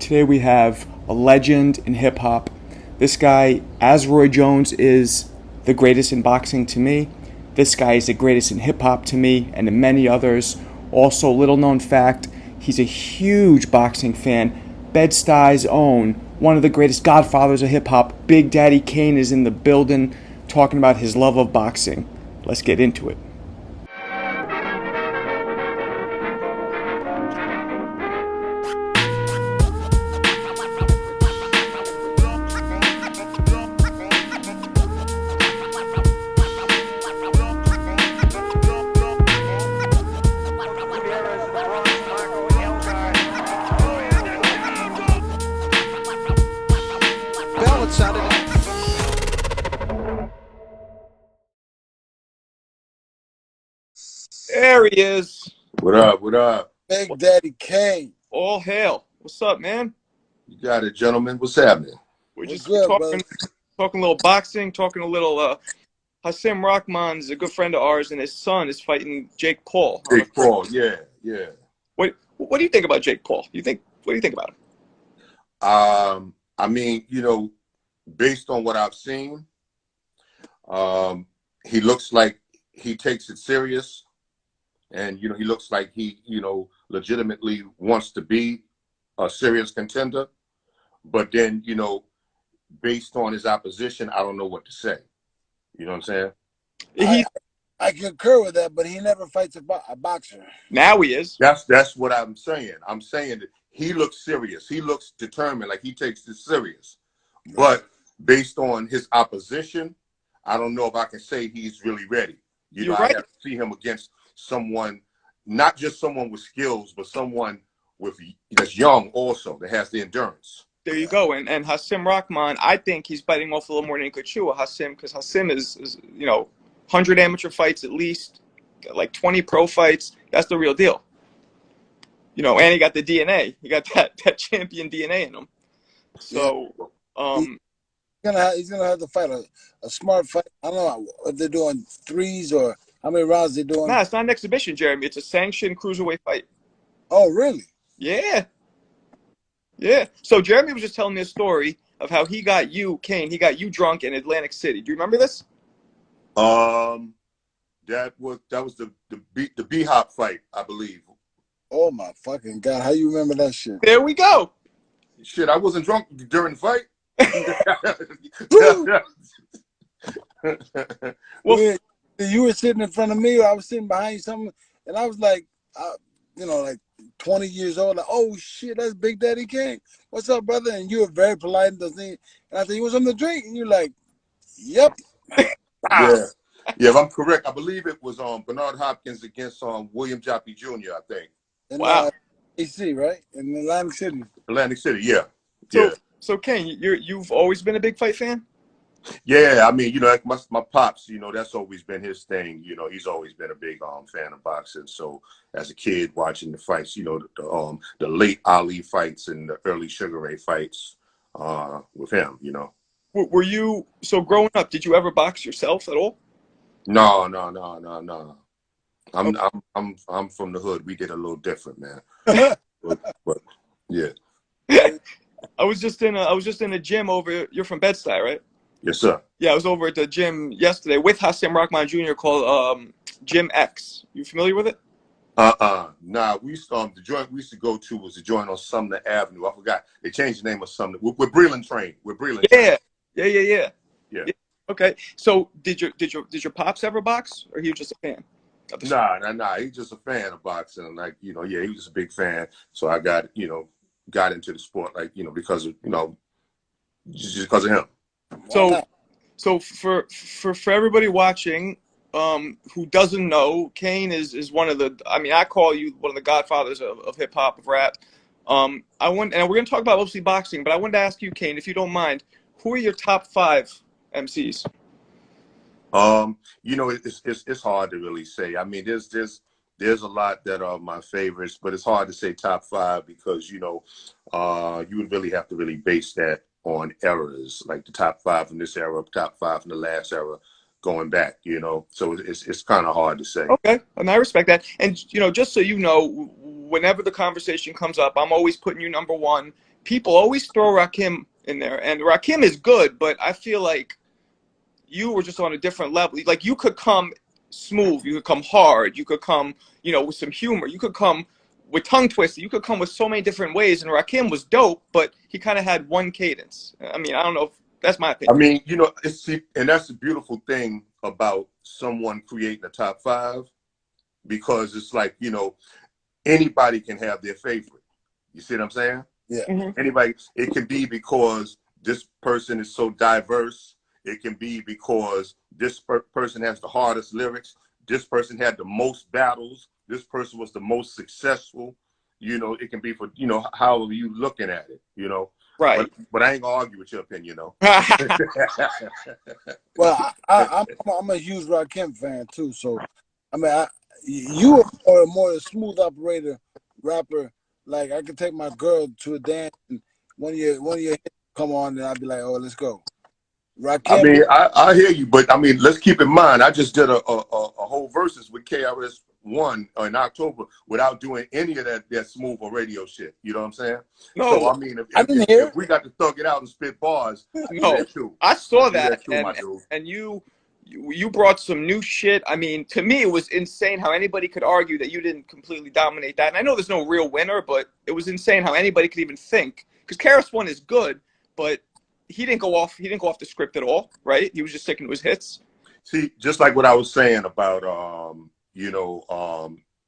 Today we have a legend in hip-hop. This guy, as Roy Jones is the greatest in boxing to me, this guy is the greatest in hip-hop to me and to many others. Also, little known fact, he's a huge boxing fan. Bed-Stuy's own, one of the greatest godfathers of hip-hop, Big Daddy Kane, is in the building talking about his love of boxing. Let's get into it. There he is. What up? What up? Big Daddy Kane. All hail. What's up, man? You got it, gentlemen. What's happening? We're What's just good, talking a little boxing, talking a little Hasim Rahman's a good friend of ours, and his son is fighting Jake Paul. Jake Paul, yeah. What do you think about Jake Paul? What do you think about him? I mean, based on what I've seen, he looks like he takes it serious. And, he looks like he, legitimately wants to be a serious contender. But then, based on his opposition, I don't know what to say. You know what I'm saying? I concur with that, but he never fights a boxer. Now he is. That's what I'm saying. I'm saying that he looks serious. He looks determined, like he takes this serious. But based on his opposition, I don't know if I can say he's really ready. You're right. I have to see him against someone, not just someone with skills, but someone that's young also, that has the endurance. There you go. And Hasim Rahman, I think he's biting off a little more than he could chew. Hasim, because Hasim is 100 amateur fights at least, like 20 pro fights. That's the real deal. And he got the DNA. He got that champion DNA in him. So, he's gonna have to fight a smart fight. I don't know if they're doing threes or how many rounds they're doing. Nah, it's not an exhibition, Jeremy. It's a sanctioned cruiserweight fight. Oh, really? Yeah. So Jeremy was just telling me a story of how he got you, Kane. He got you drunk in Atlantic City. Do you remember this? That was the B-Hop fight, I believe. Oh my fucking God! How you remember that shit? There we go. Shit, I wasn't drunk during the fight. Well, you were sitting in front of me, or I was sitting behind you, something, and I was like, like 20 years old. Like, oh shit, that's Big Daddy Kane. What's up, brother? And you were very polite and and I said, you want something to drink? And you're like, yep. Yeah, if I'm correct, I believe it was Bernard Hopkins against William Joppy Jr., I think. In AC, right? In Atlantic City. Atlantic City, yeah. So Kane, you've always been a big fight fan? Yeah, I mean, like my pops, that's always been his thing. He's always been a big fan of boxing. So as a kid watching the fights, the late Ali fights and the early Sugar Ray fights with him, Were you, so growing up, did you ever box yourself at all? No. I'm from the hood. We did a little different, man. but yeah. I was just in a gym over. You're from Bed-Stuy, right? Yes, sir. Yeah, I was over at the gym yesterday with Hasim Rahman Jr. called Gym X. You familiar with it? Nah, we used to, the joint we used to go to was the joint on Sumner Avenue. I forgot. They changed the name of Sumner. We're Breland trained. Yeah. Okay. So did your pops ever box, or he was just a fan? Nah. He's just a fan of boxing. Like, he was just a big fan. So I got into the sport, like, because of, just because of him. So for everybody watching who doesn't know, Kane is one of the, I call you one of the godfathers of hip hop, of rap. And we're going to talk about mostly boxing, but I wanted to ask you, Kane, if you don't mind, who are your top 5 MCs? It's hard to really say. I mean, there's a lot that are my favorites, but it's hard to say top 5 because, you would really have to really base that on eras, like the top 5 from this era, top 5 from the last era, going back, so it's kind of hard to say. Okay, and I respect that. And just so you know, whenever the conversation comes up, I'm always putting you number 1. people always throw Rakim in there, and Rakim is good, but I feel like you were just on a different level. Like, you could come smooth, you could come hard, you could come, you know, with some humor, you could come with tongue twister, you could come with so many different ways. And Rakim was dope, but he kind of had one cadence. I mean, I don't know if that's my opinion. I mean, you know, and that's the beautiful thing about someone creating a top 5, because it's like, you know, anybody can have their favorite. You see what I'm saying? Yeah. Mm-hmm. Anybody. It can be because this person is so diverse. It can be because this person has the hardest lyrics. This person had the most battles. This person was the most successful. You know, it can be for, you know, however you looking at it, you know. Right. But I ain't gonna argue with your opinion, though. Well, I'm a huge Rakim fan too. So, I mean, you are more a smooth operator rapper. Like, I could take my girl to a dance, and one of your hits come on, and I'd be like, oh, let's go. Rakim. I mean, I hear you, but I mean, let's keep in mind, I just did a whole verses with KRS-One in October without doing any of that smooth or radio shit. You know what I'm saying? No, So I mean, I didn't hear if we got to thug it out and spit bars, I do no, that too. I saw I do that, too, my dude. and you brought some new shit. I mean, to me, it was insane how anybody could argue that you didn't completely dominate that. And I know there's no real winner, but it was insane how anybody could even think, because KRS-One is good, but he didn't go off the script at all, right? He was just sticking to his hits. See, just like what I was saying about you know,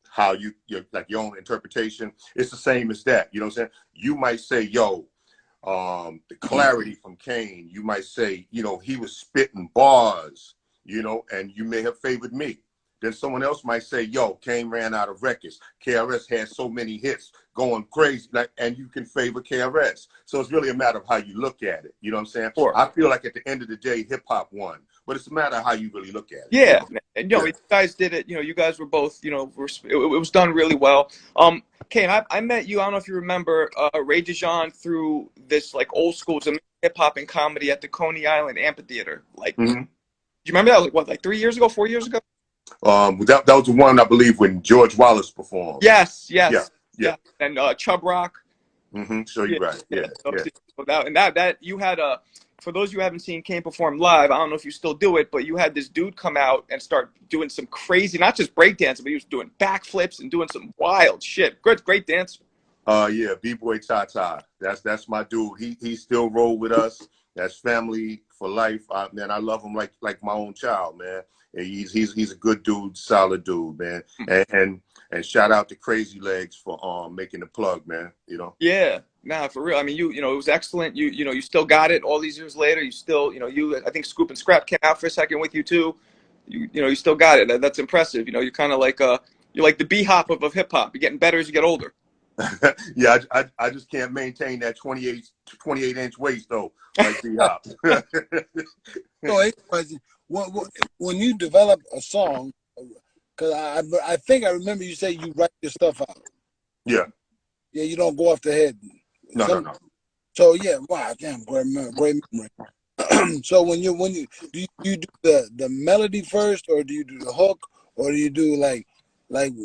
how you like your own interpretation, it's the same as that. You know what I'm saying? You might say, yo, the clarity from Kane, you might say, you know, he was spitting bars, you know, and you may have favored me. Then someone else might say, yo, Kane ran out of records. KRS had so many hits going crazy, like, and you can favor KRS. So it's really a matter of how you look at it. You know what I'm saying? Sure. I feel like at the end of the day, hip hop won, but it's a matter of how you really look at it. Yeah, and Yeah. you guys did it. You know, you guys were both. You know, it was done really well. Kane, I met you. I don't know if you remember Ray DeJean through this like old school hip hop and comedy at the Coney Island Amphitheater. Like, do you remember that? Like, what, like 3 years ago, 4 years ago? That was the one, I believe, when George Wallace performed. Yes. Yeah. And Chub Rock. So you're right. Yeah. So that you had for those of you who haven't seen Kane perform live, I don't know if you still do it, but you had this dude come out and start doing some crazy, not just breakdancing, but he was doing backflips and doing some wild shit. Great dancer. Yeah, B-Boy Tata. That's my dude. He still roll with us. That's family for life. Man, I love him like my own child, man. And he's a good dude, solid dude, man. And shout out to Crazy Legs for making the plug, man. You know. Yeah, nah, for real. I mean, you know, it was excellent. You know, you still got it all these years later. You still, you know, I think Scoop and Scrap came out for a second with you too. You know, you still got it. That's impressive. You know, you're kind of like you're like the B-hop of hip hop. You're getting better as you get older. Yeah, I just can't maintain that 28-inch waist though, like B-hop. So, question: when you develop a song, because I think I remember you say you write your stuff out. Yeah. Yeah, you don't go off the head. No. So yeah, wow, damn, great memory. So when you do you do the melody first, or do you do the hook, or do you do like when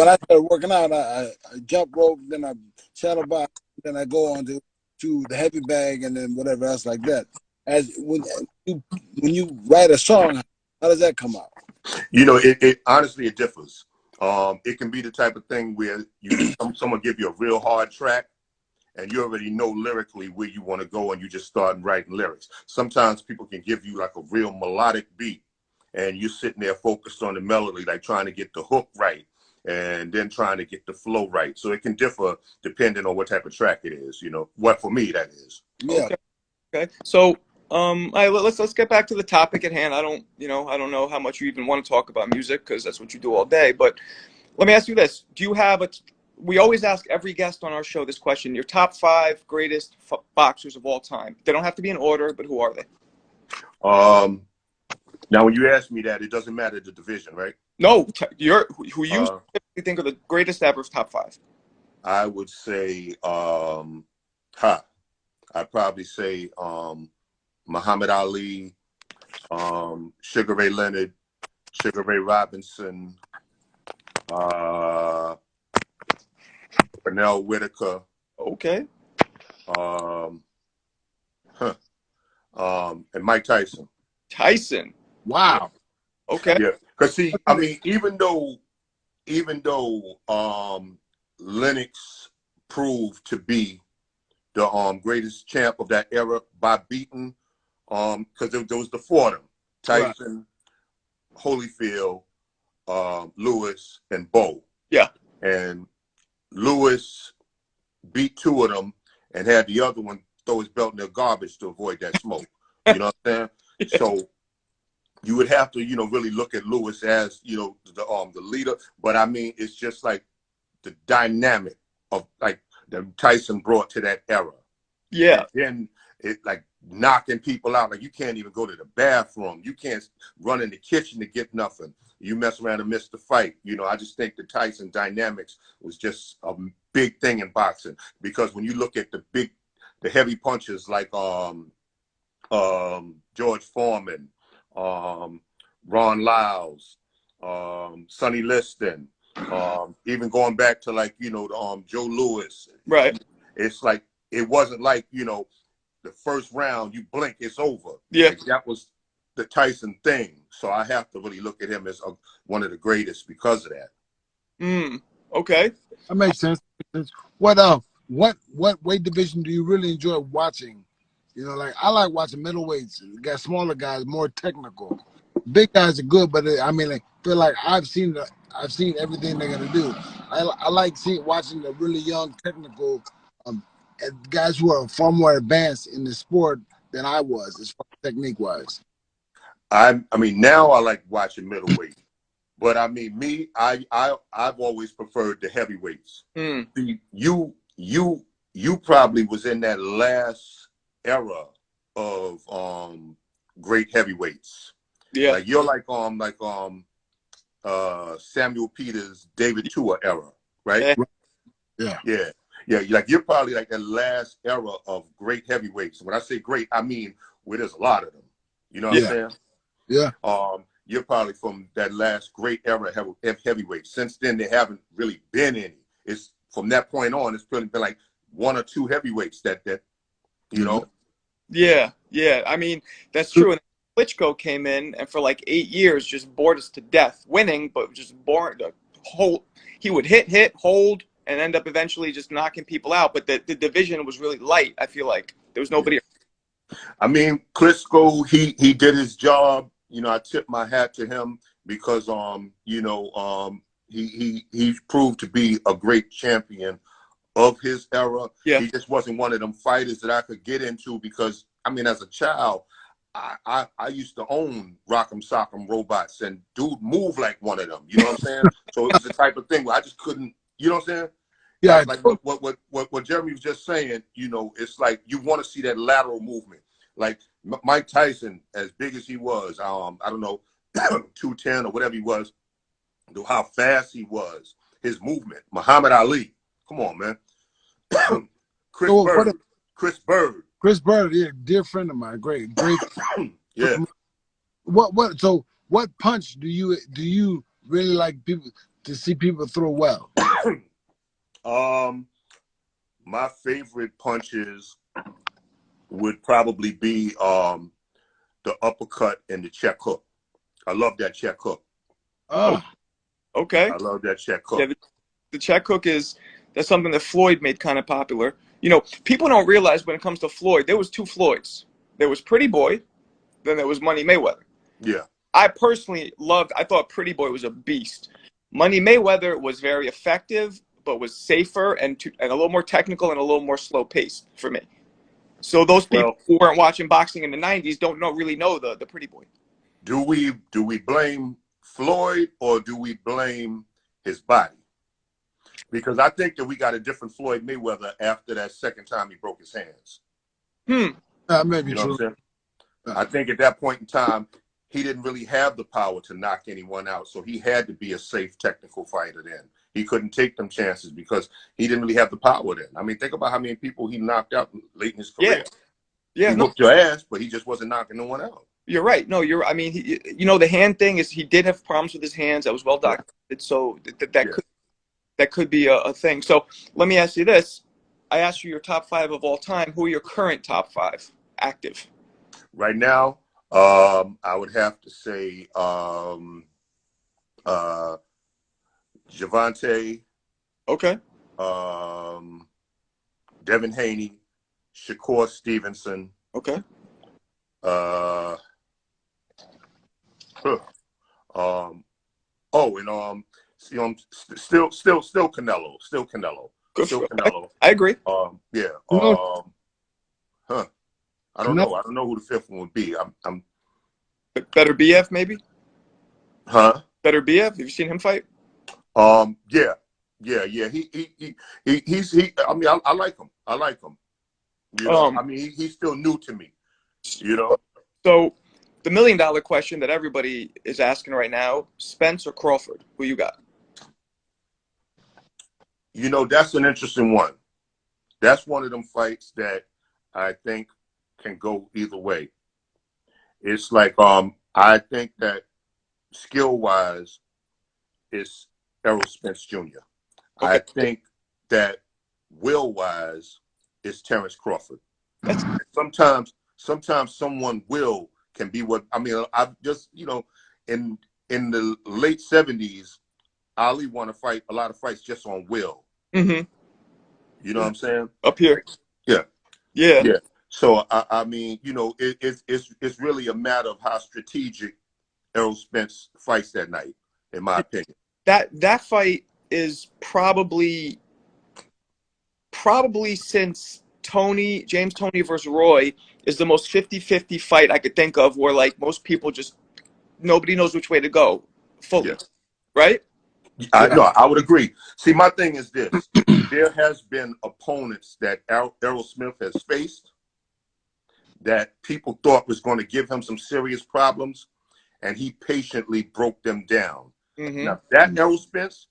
I started working out, I jump rope, then I shadow box, then I go on to the heavy bag, and then whatever else like that. As when you write a song, how does that come out? You know, it honestly it differs. It can be the type of thing where someone give you a real hard track, and you already know lyrically where you want to go, and you just start writing lyrics. Sometimes people can give you like a real melodic beat, and you're sitting there focused on the melody, like trying to get the hook right, and then trying to get the flow right. So it can differ depending on what type of track it is. You know, what for me that is. Yeah. Okay. So, all right, let's get back to the topic at hand. I don't know how much you even want to talk about music, because that's what you do all day. But let me ask you this: do you have we always ask every guest on our show this question: your top 5 greatest boxers of all time. They don't have to be in order, but who are they? Now, when you ask me that, it doesn't matter the division, right? No, who you specifically think are the greatest ever top 5. I would say, I'd probably say Muhammad Ali, Sugar Ray Leonard, Sugar Ray Robinson, Pernell Whitaker, Okay. Um, huh, and Mike Tyson. Tyson. Wow. Okay. Yeah, because see, I mean, even though Lennox proved to be the greatest champ of that era by beating because there was the four of them: Right. Tyson, Holyfield, Lewis, and Bo. Yeah. And Lewis beat two of them and had the other one throw his belt in the garbage to avoid that smoke. You know what I'm saying? So you would have to, really look at Lewis as, the leader. But I mean, it's just like the dynamic of like that Tyson brought to that era. Yeah. And then it like knocking people out. Like you can't even go to the bathroom. You can't run in the kitchen to get nothing. You mess around and miss the fight. I just think the Tyson dynamics was just a big thing in boxing, because when you look at the heavy punches like George Foreman, Ron Lyles, Sonny Liston, even going back to like Joe Louis. Right. It's like it wasn't like the first round you blink, it's over. Yeah. Like, that was the Tyson thing. So I have to really look at him as one of the greatest because of that. Okay. That makes sense. What weight division do you really enjoy watching? Like I like watching middleweights. You got smaller guys, more technical. Big guys are good, but I mean, like, feel like I've seen everything they're gonna do. I like watching the really young technical guys who are far more advanced in the sport than I was, as far as technique wise. I mean, now I like watching middleweight, but I mean, I've always preferred the heavyweights. See, you probably was in that last era of great heavyweights. Yeah. Like you're like Samuel Peters, David Tua era, right? Yeah. Yeah. Like you're probably like the last era of great heavyweights. When I say great, I mean where there's a lot of them. You know what I'm saying? Yeah. You're probably from that last great era of heavyweight. Since then, there haven't really been any. It's from that point on, it's really been like one or two heavyweights that you know. Yeah. I mean, that's true. And Klitschko came in and for like 8 years just bored us to death, winning, but just boring. He would hit, hold, and end up eventually just knocking people out. But the division was really light. I feel like there was nobody. I mean, Klitschko, he did his job. I tip my hat to him because he proved to be a great champion of his era. Yeah. He just wasn't one of them fighters that I could get into because, I mean, as a child, I used to own Rock'em Sock'em robots, and dude moved like one of them. You know what I'm saying? So it was the type of thing where I just couldn't. You know what I'm saying? Yeah. Like what Jeremy was just saying. It's like you want to see that lateral movement. Like Mike Tyson, as big as he was, I don't know, 210 or whatever he was, how fast he was, his movement. Muhammad Ali, come on, man. Chris Bird, yeah, dear friend of mine, great. yeah. So what punch do you really like people to see people throw well? My favorite punches would probably be the uppercut and the check hook. I love that check hook. Oh, okay. I love that check hook. Yeah, the check hook that's something that Floyd made kind of popular. People don't realize when it comes to Floyd, there was two Floyds. There was Pretty Boy, then there was Money Mayweather. Yeah. I personally I thought Pretty Boy was a beast. Money Mayweather was very effective, but was safer and a little more technical and a little more slow paced for me. So those people who weren't watching boxing in the 90s don't really know the Pretty Boy. Do we blame Floyd or do we blame his body? Because I think that we got a different Floyd Mayweather after that second time he broke his hands. That may be You know true. what I'm saying? I think at that point in time, he didn't really have the power to knock anyone out. So he had to be a safe technical fighter then. He couldn't take them chances because he didn't really have the power then. I mean, think about how many people he knocked out late in his career. Yeah. He whooped your ass, but he just wasn't knocking no one out. You're right. No, I mean, the hand thing is he did have problems with his hands. That was well documented. So that could be a thing. So let me ask you this. I asked you your top 5 of all time. Who are your current top 5 active? Right now, I would have to say Javante, Okay. Devin Haney, Shakur Stevenson. Okay. Still Canelo. Still Canelo. Good Still for, Canelo. I agree. Yeah. No, I don't know. I don't know who the fifth one would be. I'm Better BF maybe? Huh? Better BF? Have you seen him fight? Yeah. I mean, I like him. I like him. You know, I mean, he's still new to me. You know. So, the $1 million question that everybody is asking right now: Spence or Crawford? Who you got? You know, that's an interesting one. That's one of them fights that I think can go either way. It's like I think that skill wise, it's Errol Spence Jr. Okay. I think that will wise is Terrence Crawford. Sometimes someone will can be what I mean. I've just in the late '70s, Ali won a lot of fights just on will. Mm-hmm. You know what I'm saying? Up here. Yeah. Yeah. Yeah. So I mean, it's really a matter of how strategic Errol Spence fights that night, in my opinion. That fight is probably since James Toney versus Roy is the most 50-50 fight I could think of, where like most people just nobody knows which way to go fully. Yeah. Right? No, I would agree. See, my thing is this. There has been opponents that Errol Smith has faced that people thought was going to give him some serious problems, and he patiently broke them down. Mm-hmm. Now, that Errol Spence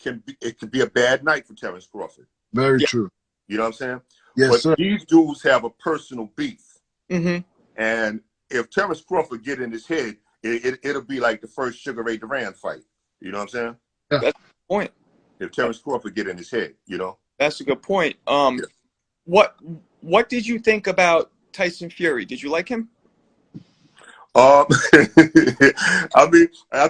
could be a bad night for Terrence Crawford. Very true. You know what I'm saying? Yes, but sir. These dudes have a personal beef. Mm-hmm. And if Terrence Crawford get in his head, it'll be like the first Sugar Ray Duran fight. You know what I'm saying? Yeah. That's a good point. If Terrence Crawford get in his head, That's a good point. Yeah. What did you think about Tyson Fury? Did you like him? I mean, I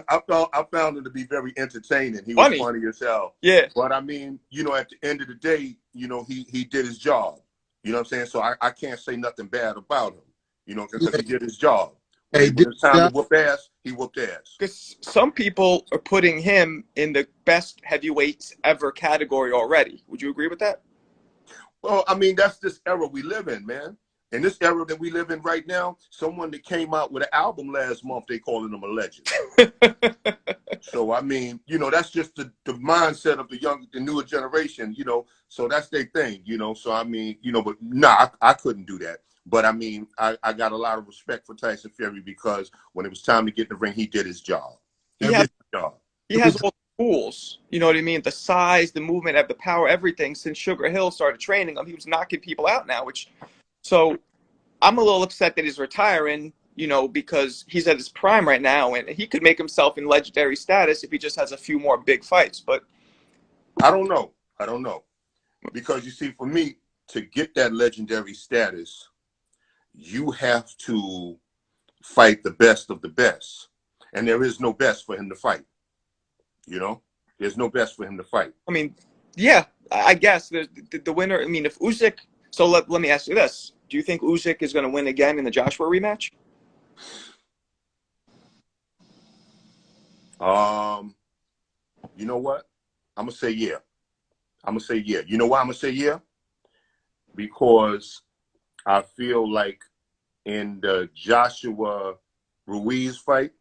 found him to be very entertaining. He was funny as hell. Yeah. But I mean, at the end of the day, he did his job. You know what I'm saying? So I can't say nothing bad about him, because he did his job. When it's time to whoop ass, he whooped ass. Because some people are putting him in the best heavyweights ever category already. Would you agree with that? Well, I mean, that's this era we live in, man. In this era that we live in right now, someone that came out with an album last month, they calling him a legend. So, I mean, that's just the mindset of the newer generation, so that's their thing, So, I mean, but nah, I couldn't do that. But, I mean, I got a lot of respect for Tyson Fury because when it was time to get in the ring, he did his job. He has all the tools, you know what I mean? The size, the movement, the power, everything. Since Sugar Hill started training him, he was knocking people out now, so I'm a little upset that he's retiring, because he's at his prime right now, and he could make himself in legendary status if he just has a few more big fights. But I don't know. Because you see, for me to get that legendary status, you have to fight the best of the best. And there is no best for him to fight. There's no best for him to fight. I mean, yeah, I guess the winner. I mean, if Usyk. So let me ask you this: do you think Usyk is going to win again in the Joshua rematch? You know what? I'm gonna say yeah. You know why I'm gonna say yeah? Because I feel like in the Joshua Ruiz fight,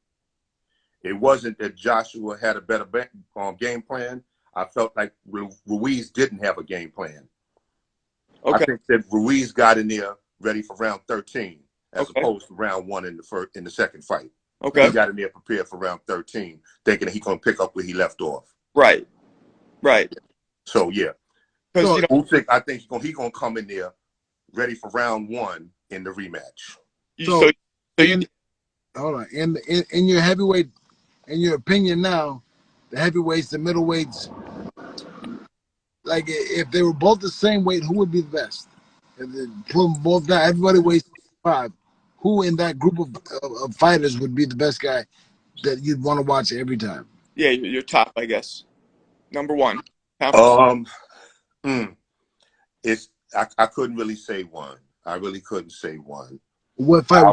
it wasn't that Joshua had a better game plan. I felt like Ruiz didn't have a game plan. Okay. I think that Ruiz got in there ready for round 13 as opposed to round 1 in the second fight. Okay. He got in there prepared for round 13, thinking that he's going to pick up where he left off. Right. So, yeah. Because Usyk, I think he's going to come in there ready for round 1 in the rematch. Hold on. In your heavyweight, in your opinion now, the heavyweights, the middleweights, like if they were both the same weight, who would be the best? If they put them both down, everybody weighs 5. Who in that group of fighters would be the best guy that you'd want to watch every time? Yeah, you're top, I guess. Number one. It's I couldn't really say one. I really couldn't say one. What fight?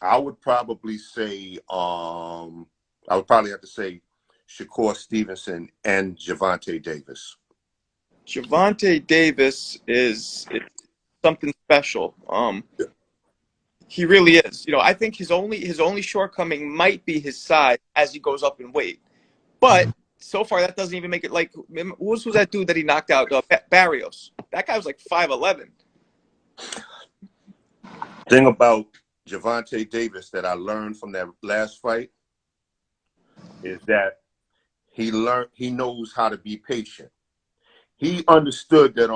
I would probably say I would probably have to say Shakur Stevenson and Gervonta Davis. Gervonta Davis is something special. He really is. You know, I think his only shortcoming might be his size as he goes up in weight. But so far, that doesn't even make it like what was that dude that he knocked out? Barrios. That guy was like 5'11". Thing about Gervonta Davis that I learned from that last fight is that he knows how to be patient. He understood that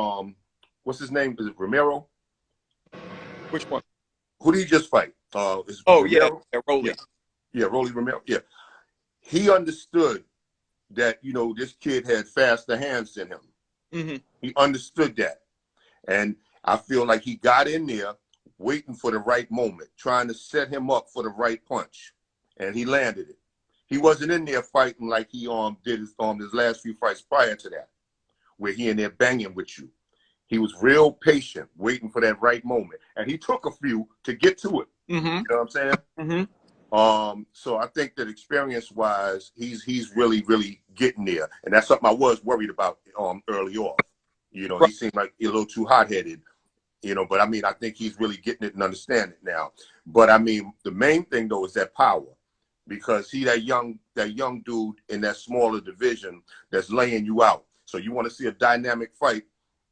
what's his name? Is it Romero? Which one? Who did he just fight? Romero? Yeah, Rolly. Yeah, Rolly Romero. Yeah. He understood that, you know, this kid had faster hands than him. Mm-hmm. He understood that. And I feel like he got in there waiting for the right moment, trying to set him up for the right punch. And he landed it. He wasn't in there fighting like he did his last few fights prior to that, where he in there banging with you. He was real patient, waiting for that right moment. And he took a few to get to it. Mm-hmm. You know what I'm saying? Mm-hmm. So I think that experience-wise, he's really, really getting there. And that's something I was worried about early on. You know, he seemed like a little too hot-headed, you know, but I mean, I think he's really getting it and understanding it now. But I mean, the main thing though is that power, because that young dude in that smaller division that's laying you out. So you want to see a dynamic fight.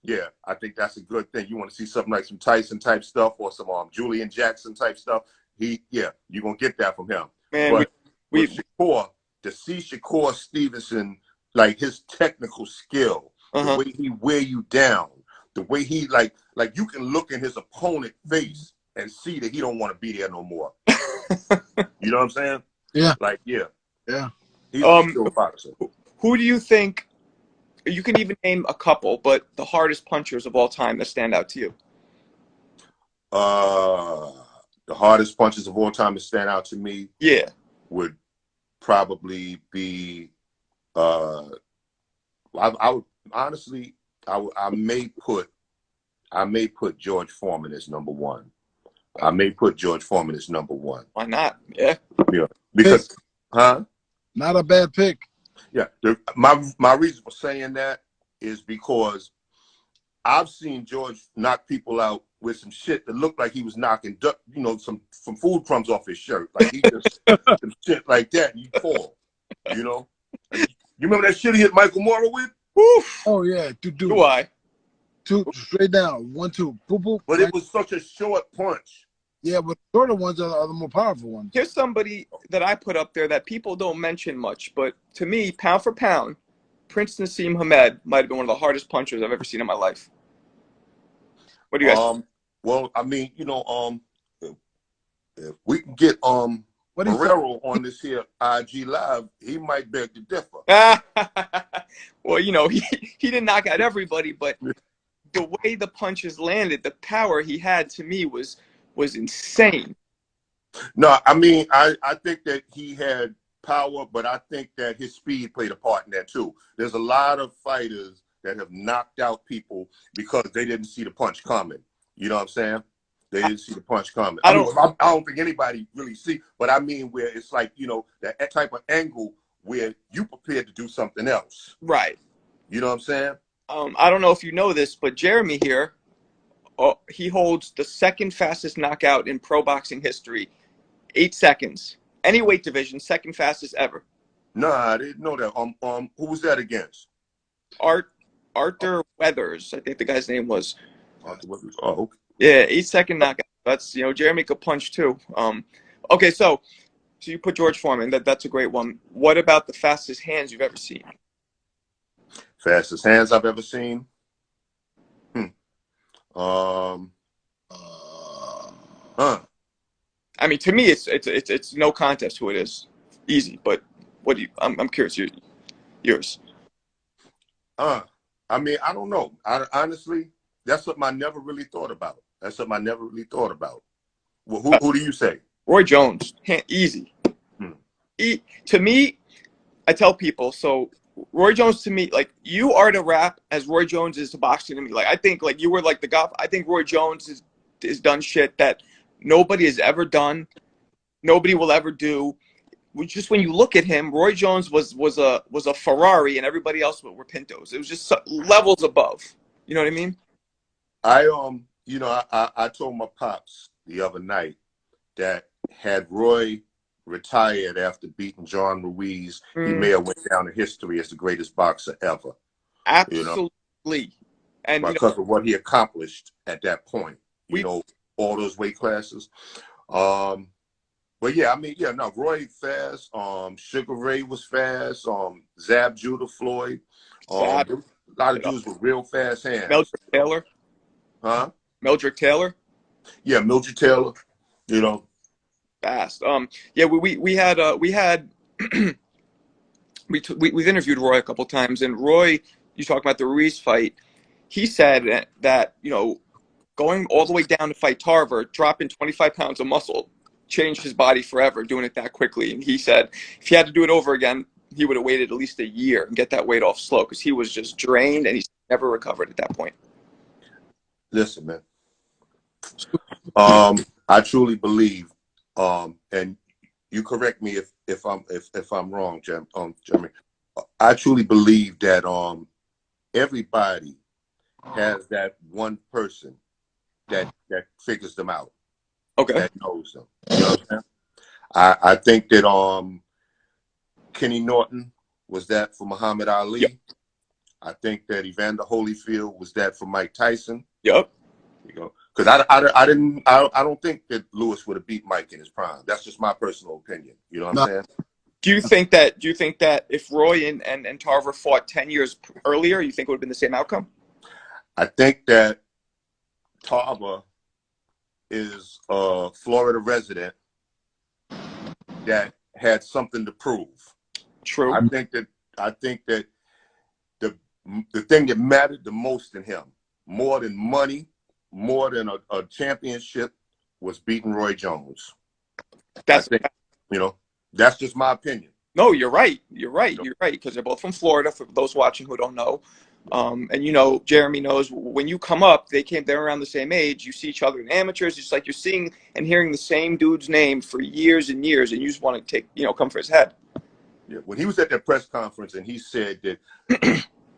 Yeah, I think that's a good thing. You want to see something like some Tyson type stuff or some Julian Jackson type stuff. You're gonna get that from him. Man, but with Shakur, to see Shakur Stevenson, like his technical skill, the way he wear you down, the way he like you can look in his opponent's face and see that he don't want to be there no more. You know what I'm saying? Yeah. Like yeah. He's who do you think? You can even name a couple, but the hardest punchers of all time that stand out to you. The hardest punches of all time that stand out to me, would probably be. I would honestly, I may put George Foreman as number one. I may put George Foreman as number one. Why not? Yeah. Yeah. Because, Not a bad pick. Yeah. My reason for saying that is because I've seen George knock people out with some shit that looked like he was knocking, you know, some food crumbs off his shirt. Like he just some shit like that, and you fall. You know. You remember that shit he hit Michael Mora with? Woof. Oh yeah. Do I? 2 straight down. 1, 2. Boop, boop. But it was such a short punch. Yeah, but the shorter ones are the more powerful ones. Here's somebody that I put up there that people don't mention much, but to me, pound for pound, Prince Nassim Hamed might have been one of the hardest punchers I've ever seen in my life. What do you guys think? Well, I mean, you know, if we can get Valero on this here IG Live, he might beg to differ. Well, you know, he didn't knock out everybody, but the way the punches landed, the power he had, to me was insane. No, I mean, I think that he had power, but I think that his speed played a part in that too. There's a lot of fighters that have knocked out people because they didn't see the punch coming. You know what I'm saying? They didn't see the punch coming. I don't think anybody really see, but I mean where it's like, you know, that type of angle where you prepared to do something else. Right. You know what I'm saying? I don't know if you know this, but Jeremy here, he holds the second fastest knockout in pro boxing history. 8 seconds. Any weight division, second fastest ever. Nah, I didn't know that. Who was that against? Arthur Weathers, I think the guy's name was. Arthur Weathers. Oh, okay. Yeah, 8-second knockout. That's, you know, Jeremy could punch too. Okay, so you put George Foreman. That's a great one. What about the fastest hands you've ever seen? Fastest hands I've ever seen? I mean, to me, it's no contest who it is. Easy, but what do you? I'm curious. Yours. I mean, I don't know. Honestly, that's something I never really thought about. Well, who do you say? Roy Jones, easy. Hmm. To me, I tell people, so Roy Jones to me, like you are to rap as Roy Jones is to boxing to me. Like I think like you were like the golf. I think Roy Jones is done shit that nobody has ever done, nobody will ever do. Just when you look at him, Roy Jones was a Ferrari and everybody else were Pintos. It was just levels above. You know what I mean? I told my pops the other night that had Roy retired after beating John Ruiz, he may have went down in history as the greatest boxer ever. Absolutely. You know? And because of what he accomplished at that point, all those weight classes. But yeah, I mean, Roy fast. Sugar Ray was fast. Zab Judah Floyd. A lot of dudes with real fast hands. Mildred Taylor. Huh? Mildred Taylor. Yeah, Mildred Taylor. Fast. We had we've interviewed Roy a couple times, and Roy, you talk about the Ruiz fight. He said that going all the way down to fight Tarver, dropping 25 pounds of muscle, changed his body forever, doing it that quickly. And he said if he had to do it over again, he would have waited at least a year and get that weight off slow because he was just drained and he's never recovered at that point. Listen, man. I truly believe, and you correct me if I'm wrong, Jeremy. I truly believe that everybody has that one person that figures them out. Okay. That knows them. You know what I'm saying? I think that Kenny Norton was that for Muhammad Ali. Yep. I think that Evander Holyfield was that for Mike Tyson. Yep. Because I don't think that Lewis would have beat Mike in his prime. That's just my personal opinion. You know what I'm saying? Do you think that if Roy and Tarver fought 10 years earlier, you think it would have been the same outcome? I think that Tarver is a Florida resident that had something to prove. True. I think that the thing that mattered the most in him, more than money, more than a championship, was beating Roy Jones. That's just my opinion. No, you're right. You're right. Because they're both from Florida. For those watching who don't know, and Jeremy knows when you come up, they're around the same age. You see each other in amateurs. It's like you're seeing and hearing the same dude's name for years and years, and you just want to come for his head. Yeah, when he was at that press conference and he said that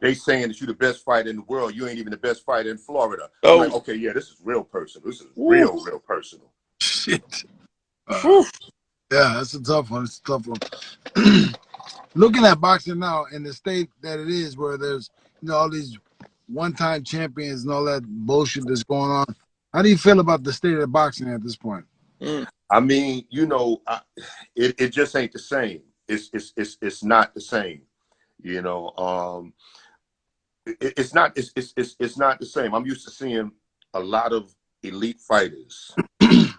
they saying that you're the best fighter in the world, you ain't even the best fighter in Florida. I'm like, okay, yeah, this is real personal. This is real personal. Shit. Yeah, that's a tough one. It's a tough one. Looking at boxing now in the state that it is, where there's all these one-time champions and all that bullshit that's going on. How do you feel about the state of boxing at this point? I mean, it just ain't the same. It's not the same. It's not the same. I'm used to seeing a lot of elite fighters, and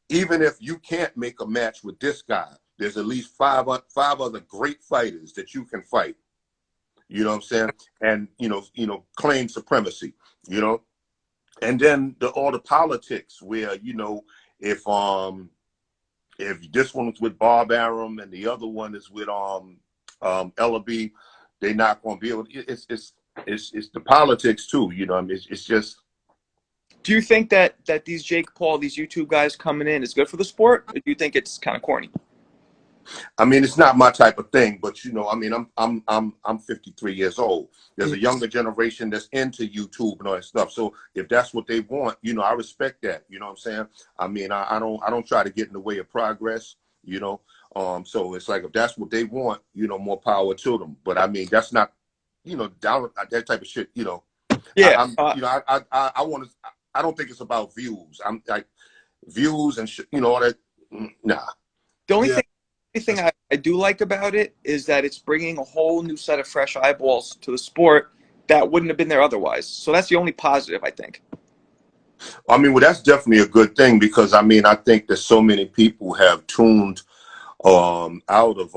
even if you can't make a match with this guy, there's at least five other great fighters that you can fight. You know what I'm saying? And claim supremacy. And then all the politics where if this one was with Bob Arum and the other one is with Ellaby, they're not going to be able to. It's the politics too. It's just. Do you think that these Jake Paul, these YouTube guys coming in is good for the sport? Or do you think it's kind of corny? I mean, it's not my type of thing, but I'm 53 years old. There's a younger generation that's into YouTube and all that stuff. So if that's what they want, I respect that. You know what I'm saying? I mean, I don't try to get in the way of progress. So it's like if that's what they want, more power to them. But I mean, that's not, that type of shit. Yeah. I want to. I don't think it's about views. I'm like views and shit. All that. Nah. The only thing I do like about it is that it's bringing a whole new set of fresh eyeballs to the sport that wouldn't have been there otherwise. So that's the only positive, I think. I mean, well, that's definitely a good thing because, I mean, I think that so many people have tuned out of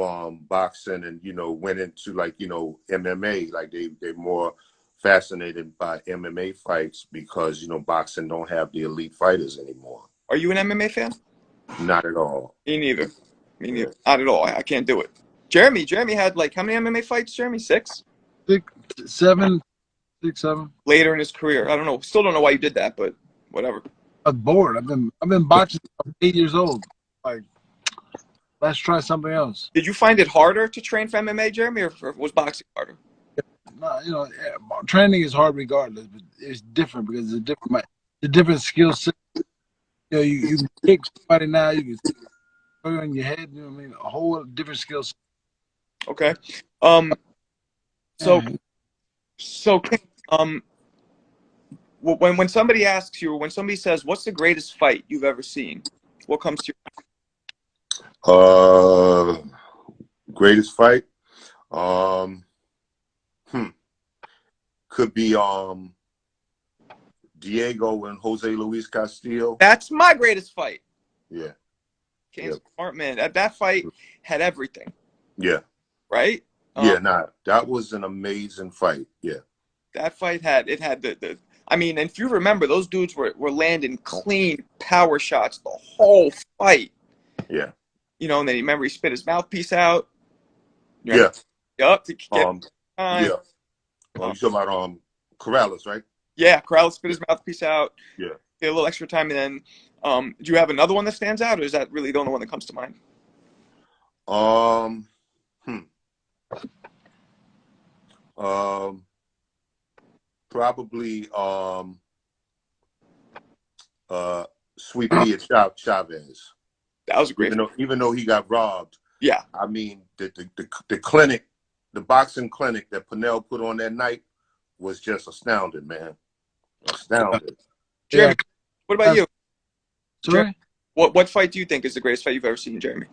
boxing and went into like MMA. Like they're more fascinated by MMA fights because boxing don't have the elite fighters anymore. Are you an MMA fan? Not at all. Me neither. Me Yeah. neither. Not at all. I can't do it. Jeremy had like how many MMA fights? Jeremy, 6? 6, 7, 6, 7. Later in his career, I don't know. Still don't know why you did that, but whatever. I was bored. I've been boxing since I was 8 years old. Like, let's try something else. Did you find it harder to train for MMA, Jeremy, or was boxing harder? No, training is hard regardless, but it's different because it's a different skill set. You can kick somebody now. You can throw on your head. You know what I mean? A whole different skill set. Okay. So, when somebody asks you, or when somebody says, "What's the greatest fight you've ever seen?" What comes to your greatest fight? Could be Diego and Jose Luis Castillo. That's my greatest fight. Yeah. Kane's smart man. That fight had everything. Yeah. Right? That was an amazing fight. Yeah. That fight had the I mean, and if you remember, those dudes were landing clean power shots the whole fight. Yeah. And then remember he spit his mouthpiece out. Yeah. Yup. To get time. Yeah. You talking about Corrales, right? Yeah, Corrales spit his mouthpiece out. Yeah. Get a little extra time, and then do you have another one that stands out, or is that really the only one that comes to mind? Probably Sweet Pea Chavez. That was a great. Even though he got robbed. Yeah. I mean, the clinic, the boxing clinic that Pernell put on that night was just astounding, man. Astounding. Jeremy, what about you? Sorry? Jeremy, what fight do you think is the greatest fight you've ever seen, Jeremy?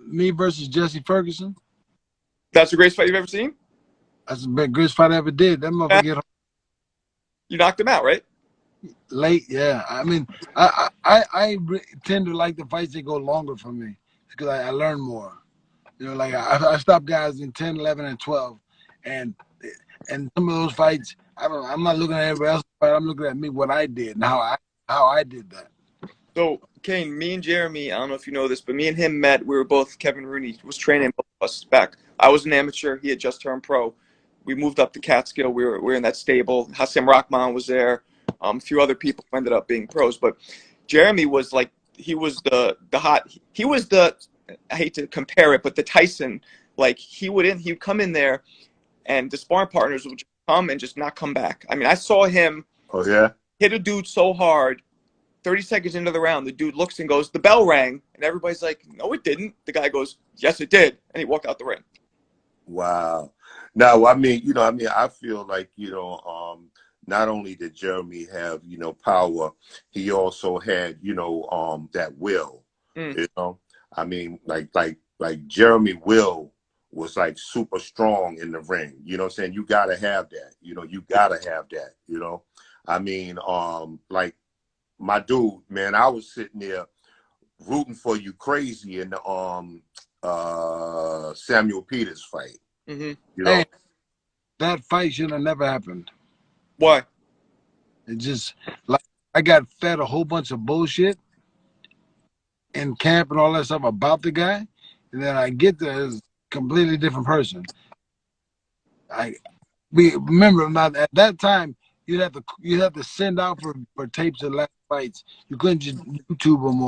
Me versus Jesse Ferguson. That's the greatest fight you've ever seen? That's the greatest fight I ever did. That motherfucker get home. You knocked him out, right? Late, yeah. I mean, I tend to like the fights that go longer for me because I learn more. Like I stop guys in 10, 11, and 12, and some of those fights, I'm not looking at everybody else's fight. I'm looking at me, what I did, and how I did that. So, Kane, me and Jeremy, I don't know if you know this, but me and him met. We were both, Kevin Rooney was training both of us back. I was an amateur. He had just turned pro. We moved up to Catskill. We were in that stable. Hassan Rahman was there. A few other people ended up being pros. But Jeremy was like, he was the hot, he was the, I hate to compare it, but the Tyson, like he'd come in there and the sparring partners would just come and just not come back. I mean, I saw him hit a dude so hard, 30 seconds into the round, the dude looks and goes, the bell rang. And everybody's like, no, it didn't. The guy goes, yes, it did. And he walked out the ring. Wow. Now, I feel like, not only did Jeremy have, power, he also had, that will, I mean, like Jeremy will was like super strong in the ring. You know what I'm saying? You got to have that, you got to have that, I mean, like my dude, man, I was sitting there rooting for you crazy in the Samuel Peters fight. Mm-hmm. Hey, that fight should have never happened. Why? It just, like, I got fed a whole bunch of bullshit in camp and all that stuff about the guy, and then I get there as a completely different person. We remember not at that time you'd have to send out for tapes of last fights. You couldn't just YouTube them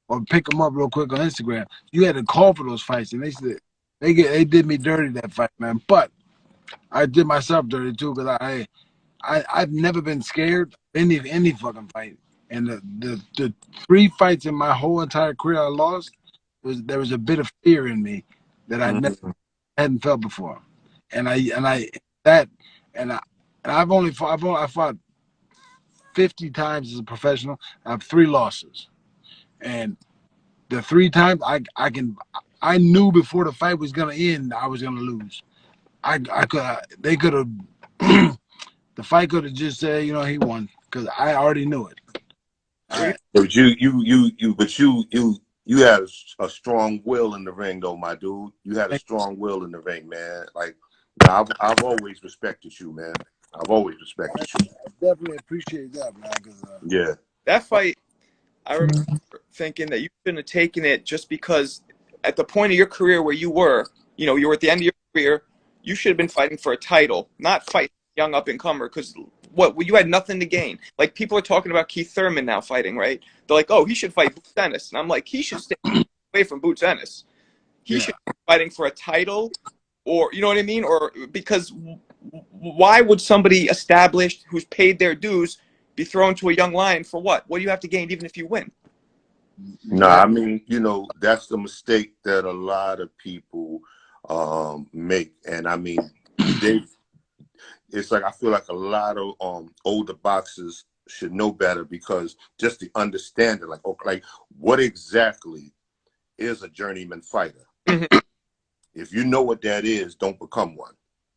or pick them up real quick on Instagram. You had to call for those fights, and they did me dirty that fight, man. But I did myself dirty too because I've never been scared any fucking fight. And the 3 fights in my whole entire career I lost, there was a bit of fear in me that I never hadn't felt before. I've fought 50 times as a professional. I have 3 losses, and the 3 times I knew before the fight was gonna end I was gonna lose. They could have the fight could have just said, he won, because I already knew it. But you you had a strong will in the ring, though, my dude. You had a strong will in the ring, man. Like, I've always respected you, man. I've always respected you. I definitely appreciate that, man. Cause, Yeah. That fight, I remember thinking that you shouldn't have taken it just because at the point of your career where you were, you know, you were at the end of your career, you should have been fighting for a title, not fight young up-and-comer, because what, you had nothing to gain. Like, people are talking about Keith Thurman now fighting, right? They're like, oh, he should fight Boots Ennis. And I'm like, he should stay away from Boots Ennis. He should be fighting for a title, or, you know what I mean? Or because why would somebody established who's paid their dues be thrown to a young lion for what? What do you have to gain even if you win? No, I mean, you know, that's the mistake that a lot of people make. And I mean, it's like, I feel like a lot of older boxers should know better, because just the understanding, like, okay, like, what exactly is a journeyman fighter? Mm-hmm. If you know what that is, don't become one.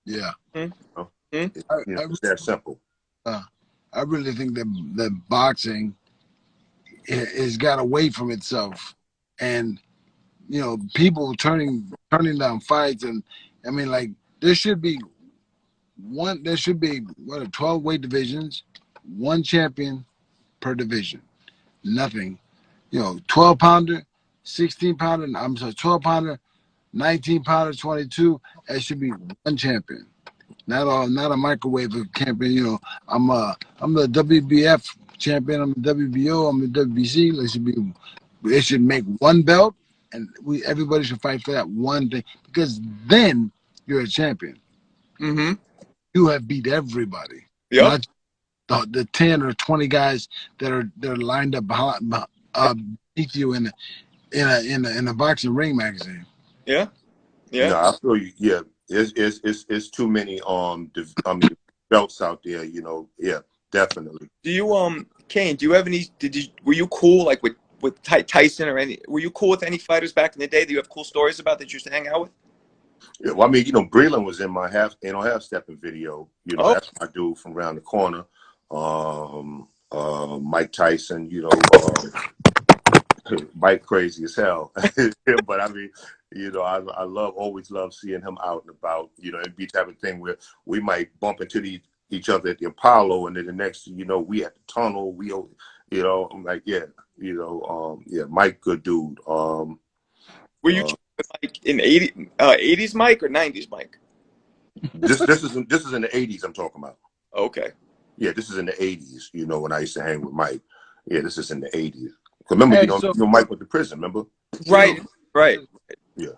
yeah. You know? It's that simple. I really think that boxing has got away from itself, and you know, people turning down fights, and I mean, like, there should be 12 weight divisions, one champion per division. Nothing, you know, 12-pounder, 16-pounder. I'm sorry, 12-pounder, 19-pounder, 22. That should be one champion. Not a microwave champion. You know, I'm the WBF champion. I'm the WBO. I'm the WBC. They should make one belt, and everybody should fight for that one thing, because then you're a champion. Mm-hmm. You have beat everybody, Yep. not the 10 or 20 guys that are lined up beneath you in a boxing ring magazine. Yeah. Yeah. No, I feel you. Yeah, it's too many belts out there. You know. Yeah, definitely. Do you Kane? Do you have any? Were you cool like with Tyson or any? Were you cool with any fighters back in the day that you have cool stories about that you used to hang out with? Yeah, well, I mean, you know, Breland was in my half-stepping video. You know, that's my dude from around the corner. Mike Tyson. You know, Mike crazy as hell. But I mean, you know, I always love seeing him out and about. You know, it'd be the type of thing where we might bump into each other at the Apollo, and then the next, you know, we at the tunnel. You know, I'm like, yeah, you know, yeah, Mike, good dude. Were you like in 80s Mike or 90s Mike? This is in the 80s I'm talking about. Okay. Yeah, this is in the 80s. You know, when I used to hang with Mike. Yeah, this is in the 80s. Remember, Hey, you know, Mike went to prison. Remember? Right. Right. Yeah.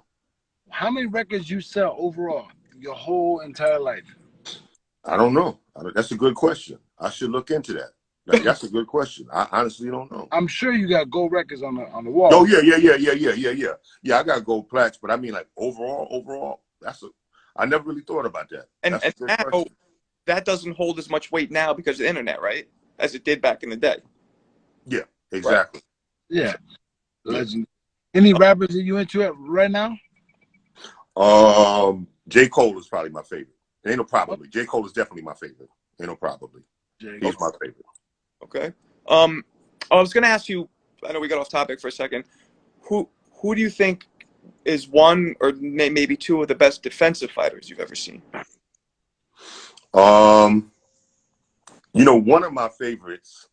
How many records you sell overall your whole entire life? I don't know. That's a good question. I should look into that. That's a good question. I honestly don't know. I'm sure you got gold records on the wall. Oh yeah. Yeah, I got gold plaques, but I mean, like, overall, I never really thought about that. And now that doesn't hold as much weight now because of the internet, right? As it did back in the day. Yeah, exactly. Right. Yeah. Legend. Any rappers that you into it right now? J. Cole is probably my favorite. Ain't no probably. J. Cole is definitely my favorite. Ain't no probably. He's my favorite. Okay. I was gonna ask you. I know we got off topic for a second. Who do you think is one or maybe two of the best defensive fighters you've ever seen? You know, one of my favorites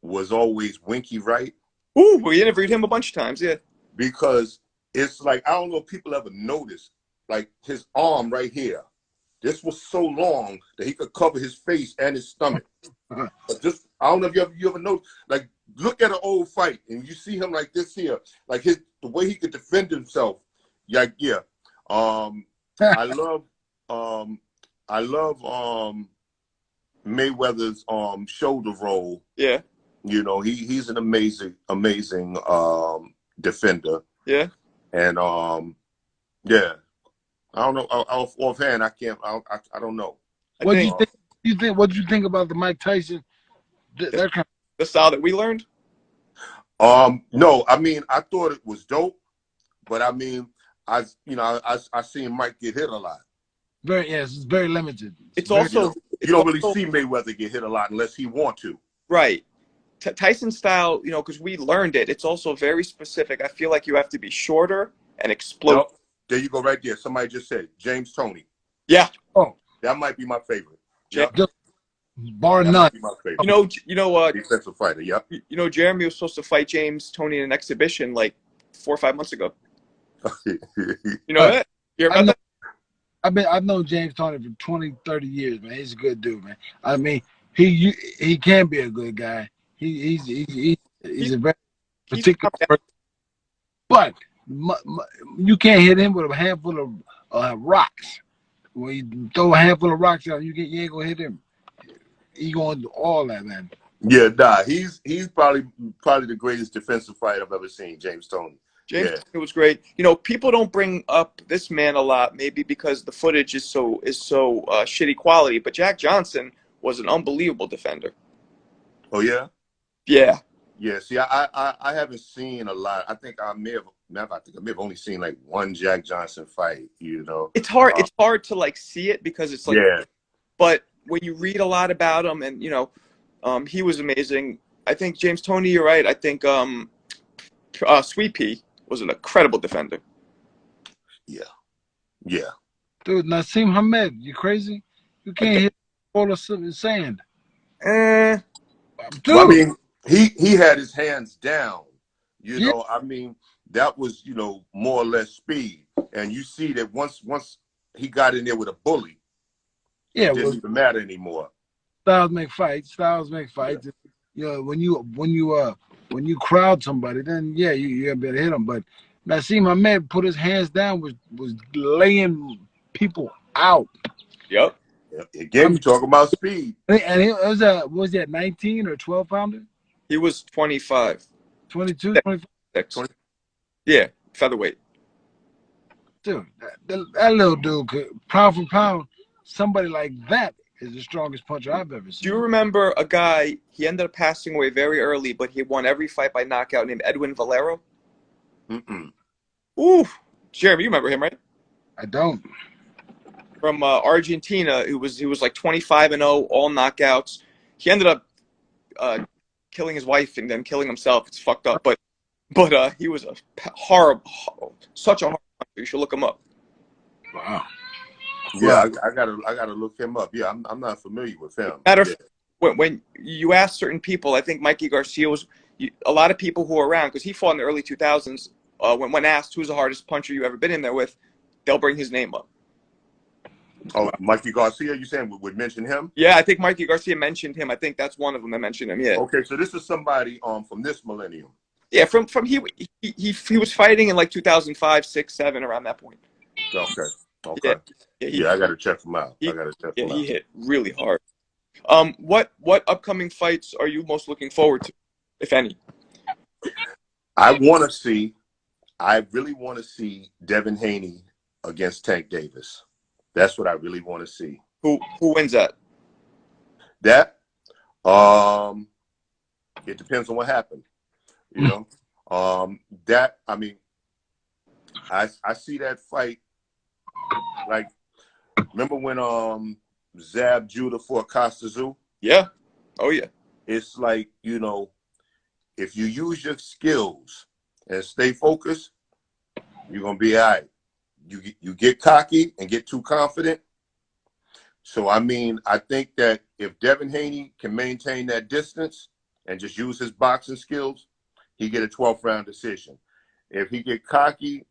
was always Winky Wright. Ooh, we interviewed him a bunch of times. Yeah. Because it's like, I don't know if people ever noticed, like, his arm right here. This was so long that he could cover his face and his stomach. But just, I don't know if you ever noticed, like, look at an old fight and you see him like this here, like the way he could defend himself. Like, yeah. I love Mayweather's shoulder roll. Yeah. You know, he's an amazing defender. Yeah. And yeah. I don't know. Offhand, I can't. I don't know. What do you think? What do you think about the Mike Tyson? The style that we learned. No, I mean, I thought it was dope, but I mean, I seen Mike get hit a lot. It's very limited. It's also you don't really see Mayweather get hit a lot unless he want to. Right. Tyson style, you know, because we learned it. It's also very specific. I feel like you have to be shorter and explode. No, there you go, right there. Somebody just said James Toney. Yeah. Oh, That might be my favorite. Jam- Yep. just bar That none. might be my favorite. Defensive fighter. Yep. Jeremy was supposed to fight James Toney in an exhibition like 4 or 5 months ago. You know that? You heard about that? I've known James Toney for 20, 30 years, man. He's a good dude, man. I mean, he can be a good guy. He's a very particular person. But you can't hit him with a handful of rocks. When you throw a handful of rocks out, you ain't gonna hit him. He gonna do all that, man. Yeah, nah, he's probably the greatest defensive fighter I've ever seen, James Toney. James Toney was great. You know, people don't bring up this man a lot, maybe because the footage is so shitty quality. But Jack Johnson was an unbelievable defender. Oh yeah. Yeah. Yeah. See, I haven't seen a lot. I think I may have only seen like one Jack Johnson fight. You know, it's hard to like see it because it's like. Yeah. But when you read a lot about him, and you know, he was amazing. I think James Toney, you're right. I think Sweet Pea was an incredible defender. Yeah. Yeah. Dude, Nassim Hamed, you crazy? You can't hit all the sand. Eh. Dude. Well, I mean, he had his hands down. You Yeah. know, I mean, that was, you know, more or less speed. And you see that once he got in there with a bully, Yeah, it didn't even matter anymore. Styles make fights. Yeah. You know, when you crowd somebody, then yeah, you gotta be able to hit them. But Nassim Hamed put his hands down, was laying people out. Yep. Again, you talking about speed. And he was he at 19 or 12 pounder? He was 25. 22, 25? Yeah, featherweight. Dude, that little dude could, pound for pound, somebody like that is the strongest puncher I've ever seen. Do you remember a guy, he ended up passing away very early, but he won every fight by knockout, named Edwin Valero? Mm-mm. Ooh. Jeremy, you remember him, right? I don't. From Argentina, he was like 25-0, all knockouts. He ended up killing his wife and then killing himself. It's fucked up, but he was a such a horrible puncher. You should look him up. Wow. Yeah, I gotta look him up. Yeah, I'm not familiar with him. Matter of fact, when you ask certain people, I think Mikey Garcia was a lot of people who are around because he fought in the early 2000s. When asked who's the hardest puncher you ever been in there with, they'll bring his name up. Oh, Mikey Garcia, you saying would mention him? Yeah, I think Mikey Garcia mentioned him. I think that's one of them that mentioned him. Yeah. Okay, so this is somebody from this millennium. Yeah, from he was fighting in like 2005, 6, 7, around that point. Okay. Yeah, I gotta check him out. He hit really hard. What upcoming fights are you most looking forward to, if any? I really want to see Devin Haney against Tank Davis. That's what I really want to see. Who wins that? That it depends on what happened. You know, that I mean, I see that fight like. Remember when Zab Judah fought Costa Zoo? Yeah. Oh yeah. It's like, you know, if you use your skills and stay focused, you're gonna be all right. You get cocky and get too confident. So I mean, I think that if Devin Haney can maintain that distance and just use his boxing skills, he get a 12th round decision. If he get cocky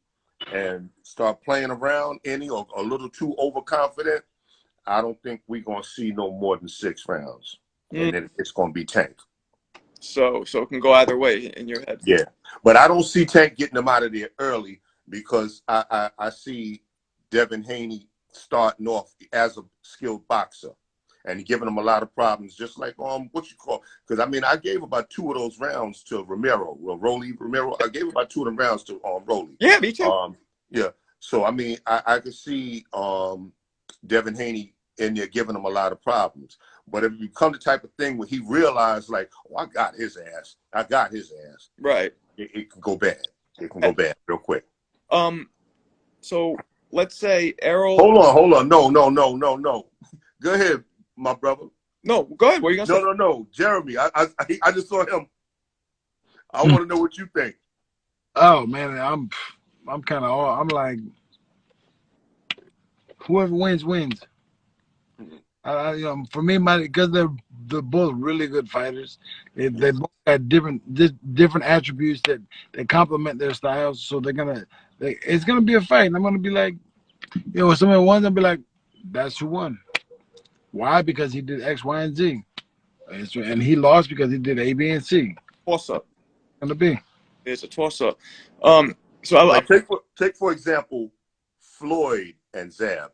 and start playing around or a little too overconfident, I don't think we're going to see no more than 6 rounds. And then it's going to be Tank. So it can go either way in your head. Yeah. But I don't see Tank getting them out of there early because I see Devin Haney starting off as a skilled boxer and giving him a lot of problems, just like because I mean I gave about 2 of those rounds to Romero. Well, Romero, I gave about 2 of them rounds to Rolly. Yeah, me too. Yeah. So I mean I could see Devin Haney in there giving him a lot of problems. But if it become the type of thing where he realized like, oh, I got his ass. Right. It can go bad. It can go bad real quick. So let's say Errol. Hold on. No. Go ahead, my brother. No, go ahead. What are you gonna say? No. Jeremy, I just saw him. I want to know what you think. Oh man, I'm kind of I'm like, whoever wins wins. For me, because they're both really good fighters. They both got different attributes that complement their styles. So it's gonna be a fight. And I'm gonna be like, when somebody wins, I'll be like, that's who won. Why? Because he did X, Y, and Z, and he lost because he did A, B, and C. Toss up. Gonna be. It's a toss up. So take for example, Floyd and Zab.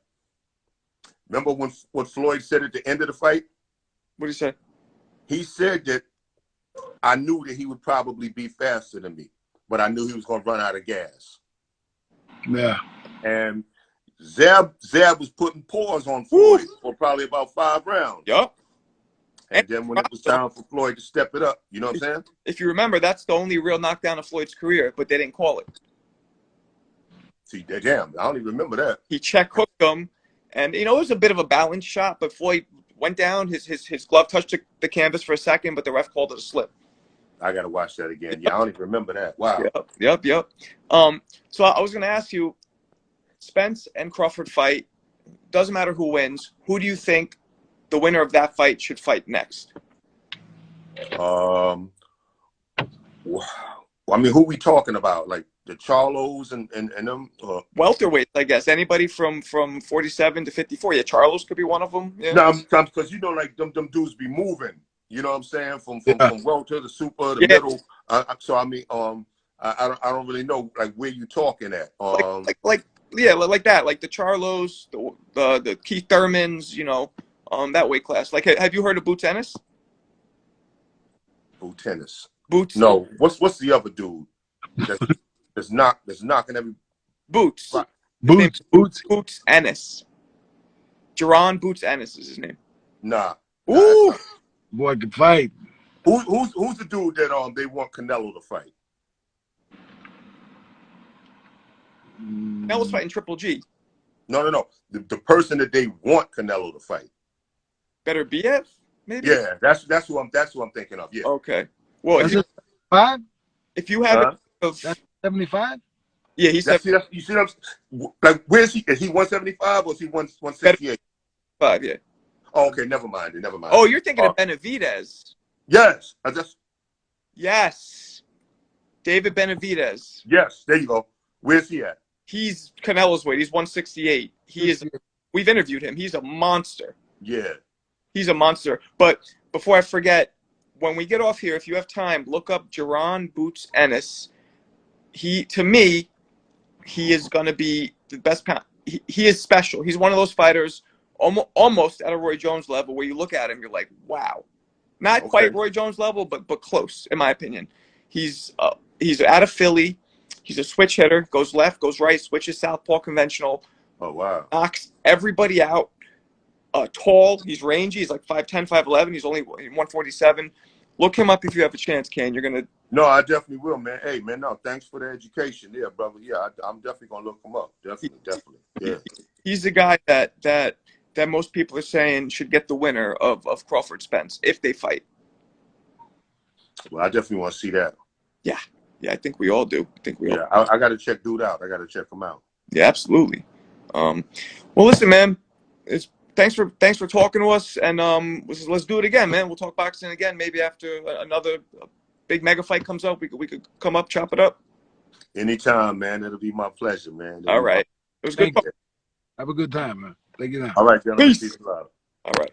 Remember what Floyd said at the end of the fight? What did he say? He said that I knew that he would probably be faster than me, but I knew he was going to run out of gas. Yeah. And Zab was putting paws on Floyd for probably about 5 rounds. Yup. And then when it was time for Floyd to step it up, you know what I'm saying? If you remember, that's the only real knockdown of Floyd's career, but they didn't call it. See, damn, I don't even remember that. He check hooked him. And, it was a bit of a balance shot, but Floyd went down. His glove touched the canvas for a second, but the ref called it a slip. I got to watch that again. Yeah, I don't even remember that. Wow. Yep. So I was going to ask you, Spence and Crawford fight. Doesn't matter who wins. Who do you think the winner of that fight should fight next? I mean, who we talking about? Like the Charlos and them? Welterweight, I guess. Anybody from 47 to 54. Yeah, Charlos could be one of them. Yeah. No, because like them dudes be moving. You know what I'm saying? From welter to super, the middle. So I mean, I don't really know like where you talking at. Like that, like the Charlos, the Keith Thurmans, that weight class. Like, have you heard of Boots Ennis? Boots? No. What's the other dude that's knocking every Boots? Right. Boots Ennis. Jerron Boots Ennis is his name. Nah. Ooh, boy can fight. Who's the dude that they want Canelo to fight? Canelo's fighting Triple G. No. The person that they want Canelo to fight. Better BF, maybe. Yeah, that's who I'm thinking of. Yeah. Okay. Well, if you have that's 75. Yeah, he's you see what I'm like? Where is he? Is he 175 or is he 168? 5, yeah. Oh, okay, never mind. Oh, you're thinking of Benavidez. Yes, Yes, David Benavidez. Yes, there you go. Where's he at? He's Canelo's weight. He's 168. He is. We've interviewed him. He's a monster. Yeah. He's a monster. But before I forget, when we get off here, if you have time, look up Jerron Boots Ennis. To me, he is going to be the best pound. He is special. He's one of those fighters almost at a Roy Jones level where you look at him, you're like, wow. Not quite Roy Jones level, but close, in my opinion. He's out of Philly. He's a switch hitter. Goes left, goes right, switches southpaw conventional. Oh, wow. Knocks everybody out. Tall. He's rangy. He's like 5'10", 5'11". He's only 147. Look him up if you have a chance, Kane. You're going to... No, I definitely will, man. Hey, man, no, thanks for the education. Yeah, brother. Yeah, I'm definitely going to look him up. Definitely. Yeah. He's the guy that most people are saying should get the winner of Crawford Spence if they fight. Well, I definitely want to see that. Yeah, I think we all do. I got to check dude out. I got to check him out. Yeah, absolutely. Well, listen, man. Thanks for talking to us, and let's do it again, man. We'll talk boxing again, maybe after another big mega fight comes up. We could come up, chop it up. Anytime, man. It'll be my pleasure, man. All right. It was good. Have a good time, man. Thank you. All right, gentlemen. Peace. Peace and love. All right.